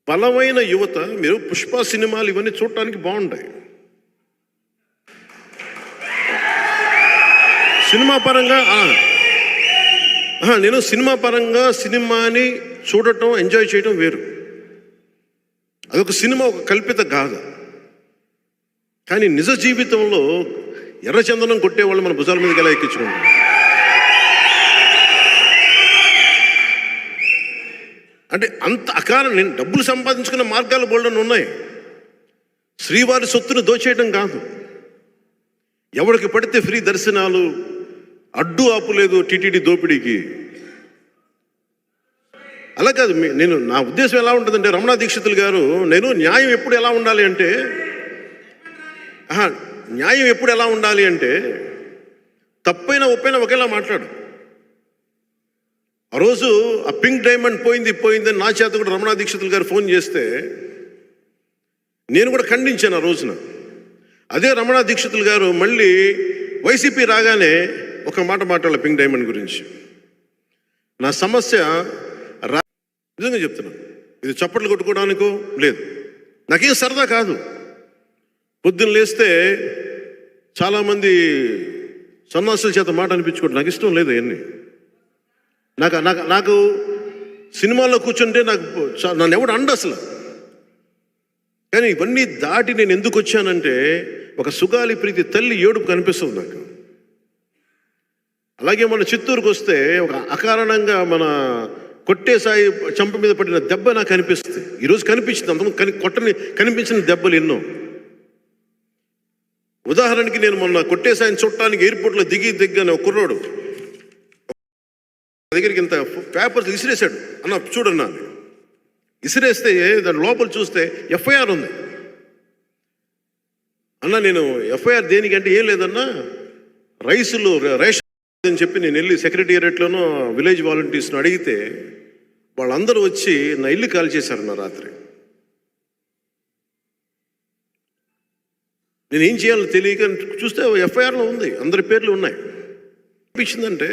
బలమైన యువత, మీరు పుష్ప సినిమాలు ఇవన్నీ చూడటానికి బాగుంటాయి. సినిమా పరంగా నేను సినిమా పరంగా సినిమాని చూడటం, ఎంజాయ్ చేయటం వేరు. అదొక సినిమా, ఒక కల్పిత గాథ. కానీ నిజ జీవితంలో ఎర్రచందనం కొట్టేవాళ్ళు మన భుజాల మీదకి ఎలా ఎక్కించుకుంటాం? అంటే అంత అకారం. నేను డబ్బులు సంపాదించుకున్న మార్గాలు బోల్డని ఉన్నాయి. శ్రీవారి సొత్తును దోచేయడం కాదు, ఎవరికి పడితే ఫ్రీ దర్శనాలు, అడ్డు ఆపు లేదు టీటీడీ దోపిడీకి. అలా కాదు. నా ఉద్దేశం ఎలా ఉంటుందంటే, రమణ దీక్షితులు గారు, న్యాయం ఎప్పుడు ఎలా ఉండాలి అంటే, న్యాయం ఎప్పుడు ఎలా ఉండాలి అంటే తప్పైనా ఒప్పైనా ఒకేలా మాట్లాడు. ఆ రోజు ఆ పింక్ డైమండ్ పోయిందని నా చేత కూడా రమణ దీక్షితులు గారు ఫోన్ చేస్తే నేను కూడా ఖండించాను ఆ రోజున. అదే రమణ దీక్షితులు గారు మళ్ళీ వైసీపీ రాగానే ఒక మాట మాట్లాడాలి పింక్ డైమండ్ గురించి. నా సమస్య నిజంగా చెప్తున్నాను, ఇది చప్పట్లు కొట్టుకోవడానికో లేదు, నాకేం సరదా కాదు. పొద్దున్న లేస్తే చాలామంది సన్నాసుల చేత మాట అనిపించుకోవడం నాకు ఇష్టం లేదు. అవన్నీ నాకు సినిమాల్లో కూర్చుంటే నన్ను ఎవడు అండ అసలు. కానీ ఇవన్నీ దాటి నేను ఎందుకు వచ్చానంటే, ఒక సుగాలి ప్రీతి తల్లి ఏడుపు కనిపిస్తుంది నాకు. అలాగే మన చిత్తూరుకు వస్తే ఒక అకారణంగా మన కొట్టేసాయి చంప మీద పడిన దెబ్బ నాకు కనిపిస్తుంది. ఈరోజు కనిపించింది, అంతకుముందు కనిపించిన దెబ్బలు ఎన్నో. ఉదాహరణకి నేను మొన్న కొట్టేసాయిని చుట్టానికి ఎయిర్పోర్ట్లో దిగ్గానే ఒక కుర్రోడు దగ్గరికి ఇంత పేపర్స్ విసిరేశాడు. అన్న చూడన్నా, విసిరేస్తే దాని లోపల చూస్తే ఎఫ్ఐఆర్ ఉంది. అన్న నేను ఎఫ్ఐఆర్ దేనికంటే ఏం లేదన్నా, రేషన్ అని చెప్పి నేను వెళ్ళి సెక్రటేరియట్లోనూ విలేజ్ వాలంటీర్స్ను అడిగితే వాళ్ళందరూ వచ్చి నా ఇల్లు కాల్ చేశారు నా రాత్రి. నేను ఏం చేయాలో తెలియక చూస్తే ఎఫ్ఐఆర్లో ఉంది, అందరి పేర్లు ఉన్నాయి. అనిపించిందంటే